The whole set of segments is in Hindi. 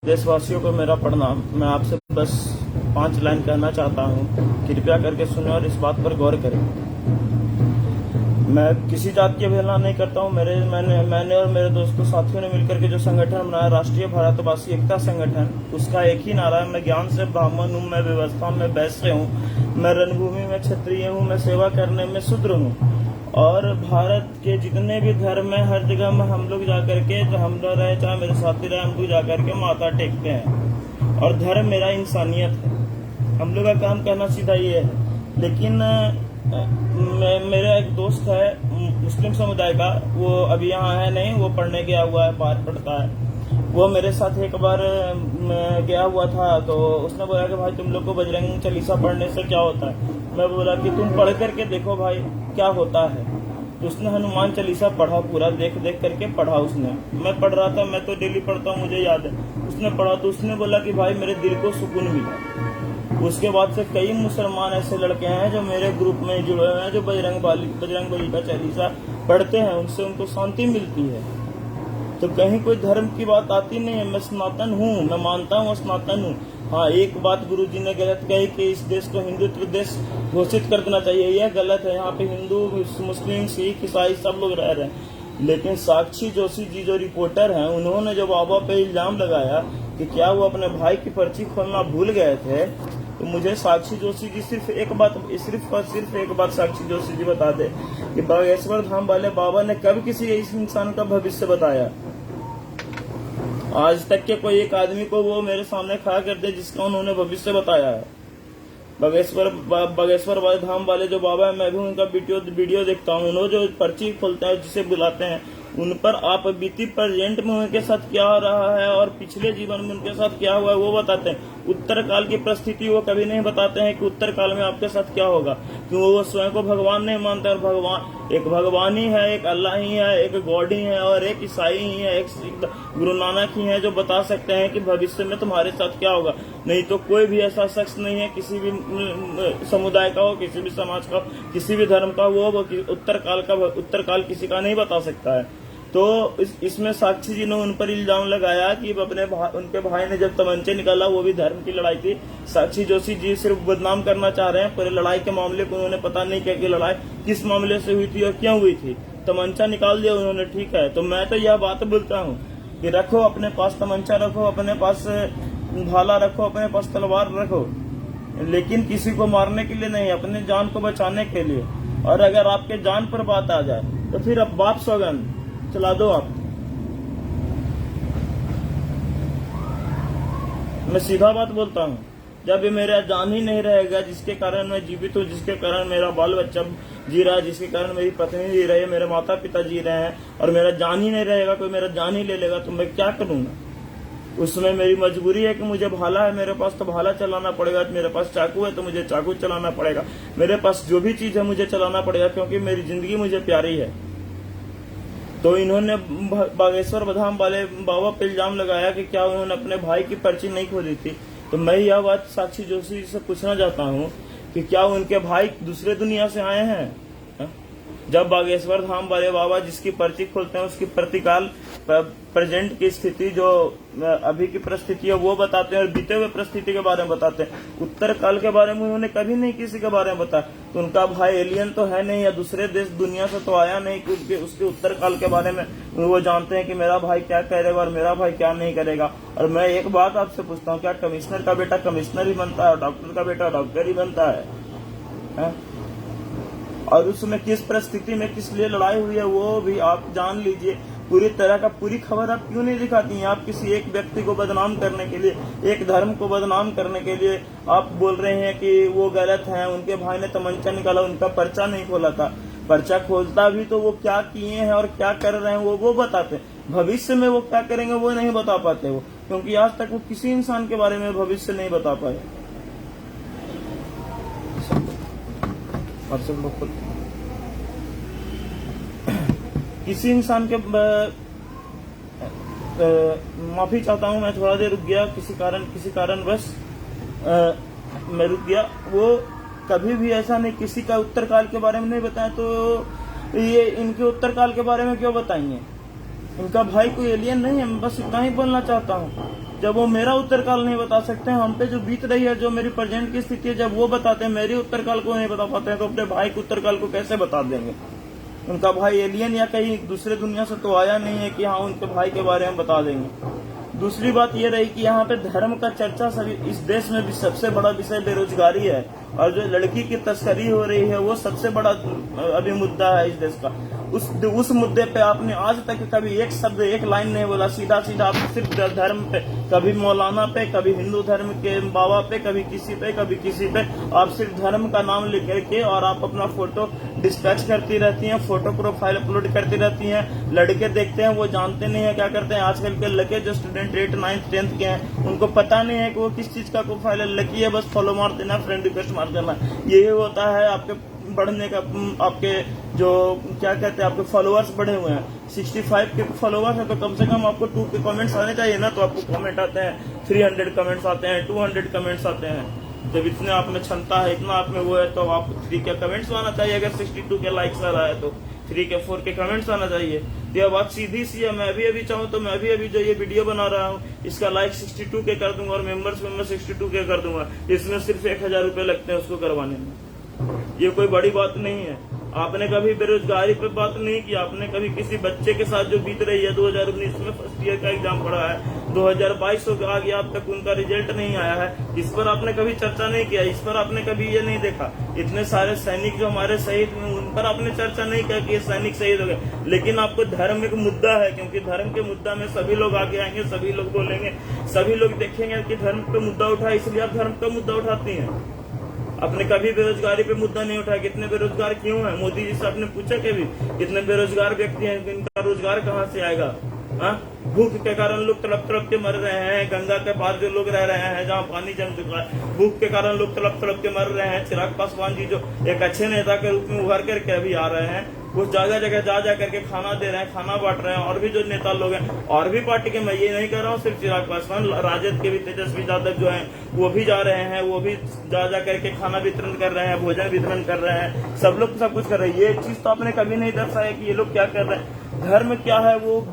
देशवासियों को मेरा प्रणाम। मैं आपसे बस 5 लाइन कहना चाहता हूँ, कृपया करके सुने और इस बात पर गौर करें। मैं किसी जात की अवहेलना नहीं करता हूँ। मैंने और मेरे दोस्तों साथियों ने मिलकर के जो संगठन बनाया, राष्ट्रीय भारतवासी एकता संगठन, उसका एक ही नारा है, मैं ज्ञान से ब्राह्मण हूँ, मैं व्यवस्था में वैश्य हूँ, मैं रणभूमि में क्षत्रिय हूँ, मैं सेवा करने में शूद्र हूँ। और भारत के जितने भी धर्म है, हर जगह में हम लोग जाकर के, जो हम लोग रहे चाहे मेरे साथी रहे, हम लोग जाकर के माथा टेकते हैं। और धर्म मेरा इंसानियत है। हम लोग का काम करना सीधा ये है। लेकिन मेरा एक दोस्त है मुस्लिम समुदाय का, वो अभी यहाँ है नहीं, वो पढ़ने गया हुआ है, बाहर पढ़ता है। वो मेरे साथ एक बार गया हुआ था, तो उसने बोला कि भाई तुम लोग को बजरंग चालीसा पढ़ने से क्या होता है। मैं बोला कि तुम पढ़ करके देखो भाई क्या होता है। तो उसने हनुमान चालीसा पढ़ा, पूरा देख करके पढ़ा उसने। मैं पढ़ रहा था, मैं तो डेली पढ़ता हूँ, मुझे याद है। उसने पढ़ा तो उसने बोला कि भाई मेरे दिल को सुकून मिला। उसके बाद से कई मुसलमान ऐसे लड़के हैं जो मेरे ग्रुप में जुड़े हुए हैं, जो बजरंग बली का चालीसा पढ़ते हैं, उनसे उनको शांति मिलती है। तो कहीं कोई धर्म की बात आती नहीं है। मैं सनातन हूँ, मैं मानता हूँ सनातन हूँ। हाँ, एक बात गुरुजी ने गलत कही कि इस देश को हिंदुत्व देश घोषित कर देना चाहिए, यह गलत है। यहाँ पे हिंदू, मुस्लिम, सिख, ईसाई सब लोग रह रहे हैं। लेकिन साक्षी जोशी जी जो रिपोर्टर हैं, उन्होंने जो बाबा पे इल्जाम लगाया कि क्या वो अपने भाई की पर्ची खोलना भूल गए थे, तो मुझे साक्षी जोशी जी सिर्फ एक बात साक्षी जोशी जी बता दे कि बागेश्वर धाम वाले बाबा ने कब किसी इस इंसान का भविष्य बताया। आज तक के कोई एक आदमी को वो मेरे सामने खड़ा कर दे जिसका उन्होंने भविष्य बताया है। बागेश्वर धाम वाले जो बाबा है, मैं भी उनका वीडियो देखता हूँ। उन्होंने जो पर्ची खोलते हैं, जिसे बुलाते हैं, उन पर आप बीती प्रेजेंट में उनके साथ क्या हो रहा है और पिछले जीवन में उनके साथ क्या हुआ है वो बताते हैं। उत्तर काल की परिस्थिति वो कभी नहीं बताते हैं कि उत्तर काल में आपके साथ क्या होगा, क्यों वो स्वयं को भगवान नहीं मानते। और भगवान ही है, एक अल्लाह ही है, एक गॉड ही है, और एक ईसाई ही है, एक गुरु नानक ही है जो बता सकते हैं कि भविष्य में तुम्हारे साथ क्या होगा। नहीं तो कोई भी ऐसा शख्स नहीं है, किसी भी समुदाय का हो, किसी भी समाज का, किसी भी धर्म का, वो उत्तर काल किसी का नहीं बता सकता है। तो इसमें साक्षी जी ने उन पर इल्जाम लगाया कि उनके भाई ने जब तमंचे निकाला, वो भी धर्म की लड़ाई थी। साक्षी जोशी जी सिर्फ बदनाम करना चाह रहे हैं, पूरे लड़ाई के मामले को उन्होंने पता नहीं किया कि लड़ाई किस मामले से हुई थी और क्यों हुई थी। तमंचा निकाल दिया उन्होंने, ठीक है। तो मैं तो यह बात बोलता हूँ कि रखो अपने पास तमंचा, रखो अपने पास भाला, रखो अपने पास तलवार रखो, लेकिन किसी को मारने के लिए नहीं, अपने जान को बचाने के लिए। और अगर आपके जान पर बात आ जाए तो फिर अब बाप सौगंध चला दो आप। मैं सीधा बात बोलता हूँ, जब ये मेरा जान ही नहीं रहेगा, जिसके कारण मैं जीवित हूँ, जिसके कारण मेरा बाल बच्चा जी रहा है, जिसके कारण मेरी पत्नी जी रही है, मेरे माता पिता जी रहे हैं, और मेरा जान ही नहीं रहेगा, कोई मेरा जान ही ले लेगा, तो मैं क्या करूंगा। उसमें मेरी मजबूरी है कि मुझे भाला है मेरे पास तो भाला चलाना पड़ेगा, मेरे पास चाकू है तो मुझे चाकू चलाना पड़ेगा, मेरे पास जो भी चीज है मुझे चलाना पड़ेगा, क्योंकि मेरी जिंदगी मुझे प्यारी है। तो इन्होंने बागेश्वर धाम वाले बाबा पे इल्जाम लगाया कि क्या उन्होंने अपने भाई की पर्ची नहीं खोली थी। तो मैं यह बात साक्षी जोशी से पूछना चाहता हूँ कि क्या उनके भाई दूसरे दुनिया से आए हैं। जब बागेश्वर धाम वाले बाबा जिसकी पर्ची खोलते हैं, उसकी प्रतिकाल प्रेजेंट की स्थिति, जो अभी की परिस्थिति है वो बताते हैं, और बीते हुए परिस्थिति के बारे में बताते हैं। उत्तर काल के बारे में उन्होंने कभी नहीं किसी के बारे में बताया। तो उनका भाई एलियन तो है नहीं, या दूसरे देश दुनिया से तो आया नहीं कि उसके उत्तर काल के बारे में वो जानते हैं कि मेरा भाई क्या करेगा और मेरा भाई क्या नहीं करेगा। और मैं एक बात आपसे पूछता हूँ, क्या कमिश्नर का बेटा कमिश्नर ही बनता है, डॉक्टर का बेटा डॉक्टर ही बनता है? और उसमें किस परिस्थिति में किस लिए लड़ाई हुई है वो भी आप जान लीजिए। पूरी तरह का पूरी खबर आप क्यों नहीं दिखाती हैं? आप किसी एक व्यक्ति को बदनाम करने के लिए, एक धर्म को बदनाम करने के लिए आप बोल रहे हैं कि वो गलत है, उनके भाई ने तमंचा निकाला, उनका पर्चा नहीं खोला था। पर्चा खोलता भी तो वो क्या किए हैं और क्या कर रहे हैं वो बताते। भविष्य में वो क्या करेंगे वो नहीं बता पाते वो, क्योंकि आज तक वो किसी इंसान के बारे में भविष्य नहीं बता पाए। किसी इंसान के माफी चाहता हूँ, मैं थोड़ा देर रुक गया, किसी कारण बस मैं रुक गया। वो कभी भी ऐसा नहीं किसी का उत्तर काल के बारे में नहीं बताया, तो ये इनके उत्तर काल के बारे में क्यों बताएंगे? इनका भाई कोई एलियन नहीं है, मैं बस इतना ही बोलना चाहता हूँ। जब वो मेरा उत्तरकाल नहीं बता सकते हैं, हम पे जो बीत रही है, जो मेरी प्रेजेंट की स्थिति है, जब वो बताते हैं, मेरी उत्तरकाल को नहीं बता पाते हैं, तो अपने भाई के उत्तरकाल को कैसे बता देंगे? उनका भाई एलियन या कहीं दूसरे दुनिया से तो आया नहीं है कि हाँ उनके भाई के बारे में बता देंगे। दूसरी बात ये रही कि यहाँ पे धर्म का चर्चा सभी इस देश में भी सबसे बड़ा विषय बेरोजगारी है, और जो लड़की की तस्करी हो रही है वो सबसे बड़ा अभी मुद्दा है इस देश का। उस मुद्दे पे आपने आज तक कभी एक शब्द, एक लाइन नहीं बोला। सीधा सीधा आप सिर्फ धर्म पे, कभी मौलाना पे, कभी हिंदू धर्म के बाबा पे, कभी किसी पे आप सिर्फ धर्म का नाम लिख करके और आप अपना फोटो डिस्पैच करती रहती हैं, फोटो प्रोफाइल अपलोड करती रहती हैं। लड़के देखते हैं, वो जानते नहीं है क्या करते हैं। आजकल के लड़के जो स्टूडेंट 8, 9, 10 के हैं, उनको पता नहीं है कि वो किस चीज का प्रोफाइल है। लड़की है, बस फॉलो मार देना, फ्रेंड रिक्वेस्ट मार देना, यही होता है आपके बढ़ने का। आपके जो क्या कहते हैं, आपके फॉलोअर्स बढ़े हुए हैं, 65 के फॉलोअर्स है, तो कम से कम आपको 2 के कमेंट्स आने चाहिए ना। तो आपको कमेंट आते हैं 300 कमेंट्स आते हैं, 200 कमेंट्स आते हैं। जब इतने आप में क्षमता है, इतना आप में वो है, तो आपको 3 के कमेंट्स आना चाहिए। अगर 62 के लाइक्स आ रहा है तो 3 के 4 के कमेंट्स आना चाहिए। तो यह बात सीधी सी है। मैं भी अभी चाहूँ तो मैं भी अभी जो ये वीडियो बना रहा हूँ, इसका लाइक 62 के कर दूंगा और मेंबर्स में मैं 62 के कर दूंगा। इसमें सिर्फ 1000 रुपए लगते हैं उसको करवाने में। ये कोई बड़ी बात नहीं है। आपने कभी बेरोजगारी पे बात नहीं की। आपने कभी किसी बच्चे के साथ जो बीत रही है, 2019 में फर्स्ट ईयर का एग्जाम पढ़ा है, 2022 हो आ गया, अब तक उनका रिजल्ट नहीं आया है, इस पर आपने कभी चर्चा नहीं किया। इस पर आपने कभी ये नहीं देखा। इतने सारे सैनिक जो हमारे शहीद हुए, उन पर आपने चर्चा नहीं किया कि ये सैनिक शहीद हो गए। लेकिन आपको धर्म एक मुद्दा है, क्योंकि धर्म के मुद्दा में सभी लोग आगे आएंगे, सभी लोग बोलेंगे, सभी लोग देखेंगे कि धर्म पे मुद्दा उठा, इसलिए आप धर्म का मुद्दा उठाती हैं। आपने कभी बेरोजगारी पे मुद्दा नहीं उठाया। कितने बेरोजगार क्यों है? मोदी जी से आपने पूछा कभी कितने बेरोजगार व्यक्ति हैं, इनका रोजगार कहाँ से आएगा? भूख के कारण लोग तड़प तड़प के मर रहे हैं। गंगा के पार जो लोग रह रहे हैं, जहाँ पानी जम चुका है, भूख के कारण लोग तड़प तड़प के मर रहे हैं। चिराग पासवान जी जो एक अच्छे नेता के रूप में उभर करके अभी आ रहे हैं, वो जगह जगह जा करके खाना दे रहे हैं, खाना बांट रहे हैं। और भी जो नेता लोग हैं, और भी पार्टी के, मैं ये नहीं कर रहा हूँ सिर्फ चिराग पासवान, राजद के भी तेजस्वी यादव जो हैं वो भी जा रहे हैं, वो भी जा करके खाना वितरण कर रहे हैं, भोजन वितरण कर रहे हैं। सब लोग सब कुछ कर रहे हैं। ये चीज तो आपने कभी नहीं दर्शाया कि ये लोग क्या कर रहे हैं। धर्म क्या है वो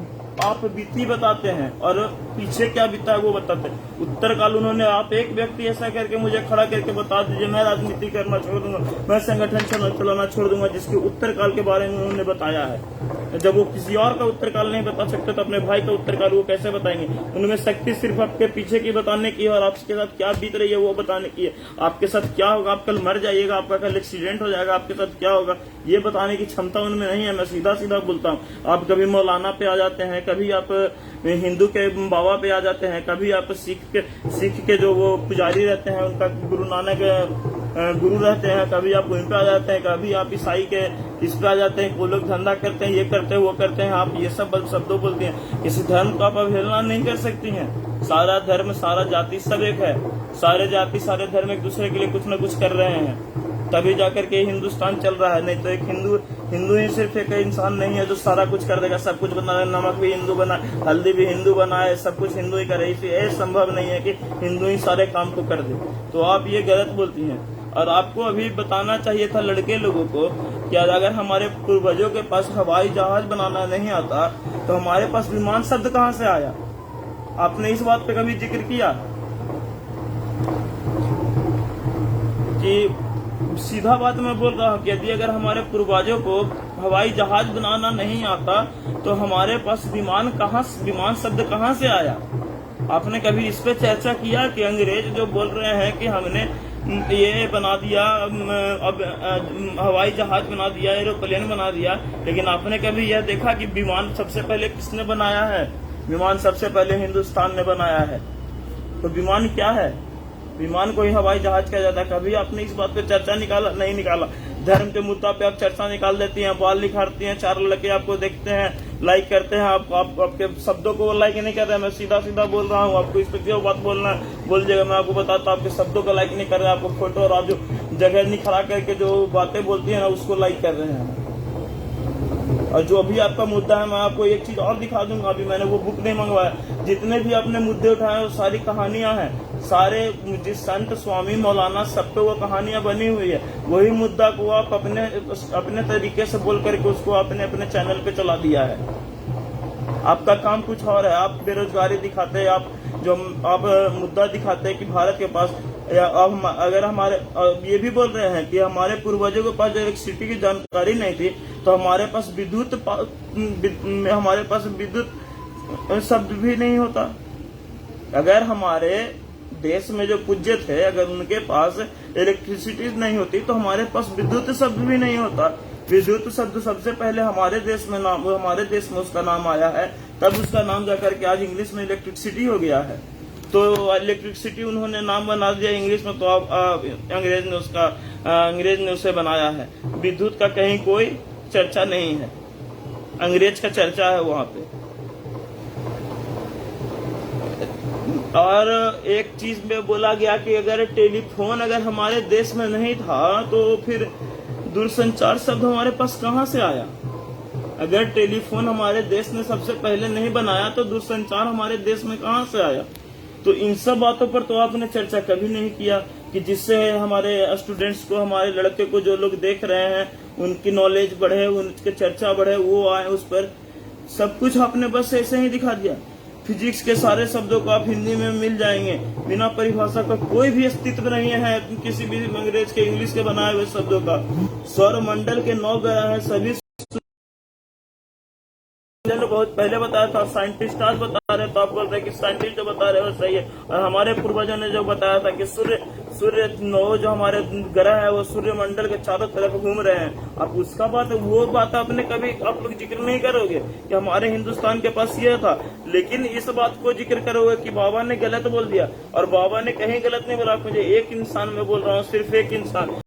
आप बीती बताते हैं, और पीछे क्या बीता है वो बताते हैं। उत्तरकाल उन्होंने, आप एक व्यक्ति ऐसा करके मुझे खड़ा करके बता दीजिए, मैं राजनीति करना छोड़ दूंगा, मैं संगठन चलाना छोड़ दूंगा, जिसके उत्तरकाल के बारे में उन्होंने बताया है। जब वो किसी और का उत्तरकाल नहीं बता सकते, तो अपने भाई का उत्तरकाल वो कैसे बताएंगे? उनमें शक्ति सिर्फ आपके पीछे की बताने की है, और आपके साथ क्या बीत रही है वो बताने की है। आपके साथ क्या होगा, आप कल मर जाइएगा, आपका कल एक्सीडेंट हो जाएगा, आपके साथ क्या होगा ये बताने की क्षमता उनमें नहीं है। मैं सीधा सीधा बोलता हूँ। आप कभी मौलाना पे आ जाते हैं, कभी आप हिंदू के बाबा पे आ जाते हैं, कभी आप सिख के जो वो पुजारी रहते हैं, उनका गुरु नानक गुरु रहते हैं, कभी आप उन पे आ जाते हैं, कभी आप ईसाई के इस पे आ जाते हैं। वो लोग धंधा करते हैं, ये करते हैं, वो करते हैं, आप ये सब शब्दों बोलते हैं। किसी धर्म का आप अवहेलना नहीं कर सकती हैं। सारा धर्म, सारा जाति सब एक है। सारे जाति, सारे धर्म एक दूसरे के लिए कुछ न कुछ कर रहे हैं, तभी जाकर के हिंदुस्तान चल रहा है। नहीं तो एक हिंदू ही सिर्फ एक इंसान नहीं है जो सारा कुछ कर देगा, सब कुछ बना। नमक भी हिंदू बना, हल्दी भी हिंदू बनाए, सब कुछ हिंदू ही करे। इसलिए ये संभव नहीं है कि हिंदू ही सारे काम को कर दे। तो आप ये गलत बोलती हैं। और आपको अभी बताना चाहिए था लड़के लोगों को कि अगर हमारे पूर्वजों के पास हवाई जहाज बनाना नहीं आता, तो हमारे पास विमान शब्द कहाँ से आया? आपने इस बात पे कभी जिक्र किया कि सीधा बात मैं बोल रहा हूँ कि यदि अगर हमारे पूर्वजों को हवाई जहाज बनाना नहीं आता, तो हमारे पास विमान शब्द कहाँ से आया? आपने कभी इस पे चर्चा किया कि अंग्रेज जो बोल रहे हैं कि हमने ये बना दिया, अब हवाई जहाज बना दिया, एरोप्लेन बना दिया, लेकिन आपने कभी यह देखा कि विमान सबसे पहले किसने बनाया है? विमान सबसे पहले हिंदुस्तान ने बनाया है। तो विमान क्या है? विमान को ही हवाई जहाज कहा जाता है। कभी आपने इस बात पे चर्चा नहीं निकाला। धर्म के मुद्दा पे आप चर्चा निकाल देती हैं, बाल निखारती हैं, 4 लड़के आपको देखते हैं, लाइक करते हैं, आपके शब्दों को लाइक नहीं कर रहे हैं। मैं सीधा सीधा बोल रहा हूँ, आपको इस पे क्यों बात बोलना बोल जाएगा। मैं आपको बताता हूँ, आपके शब्दों को लाइक नहीं कर रहे हैं, आपको फोटो और आप जो जगह निखरा करके जो बातें बोलती है ना, उसको लाइक कर रहे हैं। और जो अभी आपका मुद्दा है, मैं आपको एक चीज और दिखा दूंगा। अभी मैंने वो बुक नहीं मंगवाया। जितने भी आपने मुद्दे उठाए वो सारी कहानियां हैं। सारे जिस संत, स्वामी, मौलाना, सब पे वो कहानियां बनी हुई है। वही मुद्दा को आप अपने तरीके से बोल करके उसको अपने चैनल पे चला दिया है। आपका काम कुछ और है। आप बेरोजगारी दिखाते हैं, आप जो आप मुद्दा दिखाते हैं कि भारत के पास अगर हमारे ये भी बोल रहे हैं कि हमारे पूर्वजों के पास जब इलेक्ट्रिसिटी की जानकारी नहीं थी तो हमारे पास विद्युत शब्द भी नहीं होता। अगर हमारे देश में जो पूज्य थे अगर उनके पास इलेक्ट्रिसिटी नहीं होती तो हमारे पास विद्युत शब्द भी नहीं होता। विद्युत शब्द सबसे पहले हमारे देश में उसका नाम आया है, तब उसका नाम जाकर के आज इंग्लिश में इलेक्ट्रिसिटी हो गया है। तो इलेक्ट्रिसिटी उन्होंने नाम बना दिया इंग्लिश में, तो अब अंग्रेज ने उसे बनाया है। विद्युत का कहीं कोई चर्चा नहीं है, अंग्रेज का चर्चा है वहां पे। और एक चीज में बोला गया कि अगर टेलीफोन अगर हमारे देश में नहीं था तो फिर दूरसंचार शब्द हमारे पास कहां से आया। अगर टेलीफोन हमारे देश ने सबसे पहले नहीं बनाया तो दूरसंचार हमारे देश में कहां से आया। तो इन सब बातों पर तो आपने चर्चा कभी नहीं किया कि जिससे हमारे स्टूडेंट्स को, हमारे लड़के को, जो लोग देख रहे हैं उनकी नॉलेज बढ़े, उनकी चर्चा बढ़े, वो आए उस पर। सब कुछ आपने बस ऐसे ही दिखा दिया। फिजिक्स के सारे शब्दों को आप हिंदी में मिल जाएंगे, बिना परिभाषा का कोई भी अस्तित्व नहीं है किसी भी अंग्रेज के इंग्लिश के बनाए हुए शब्दों का। सौर मंडल के 9 ग्रह है, सभी बहुत पहले बताया था, साइंटिस्ट आज बता रहे, तो आप बोल रहे कि साइंटिस्ट जो बता रहे हो सही है। और हमारे पूर्वजों ने जो बताया था कि सूर्य 9 जो हमारे ग्रह है वो सूर्य मंडल के चारों तरफ घूम रहे हैं। अब उसका वो बात आपने कभी आप लोग जिक्र नहीं करोगे कि हमारे हिंदुस्तान के पास ये था, लेकिन इस बात को जिक्र करोगे कि बाबा ने गलत बोल दिया। और बाबा ने कहीं गलत नहीं बोला, मुझे एक इंसान में बोल रहा हूँ, सिर्फ एक इंसान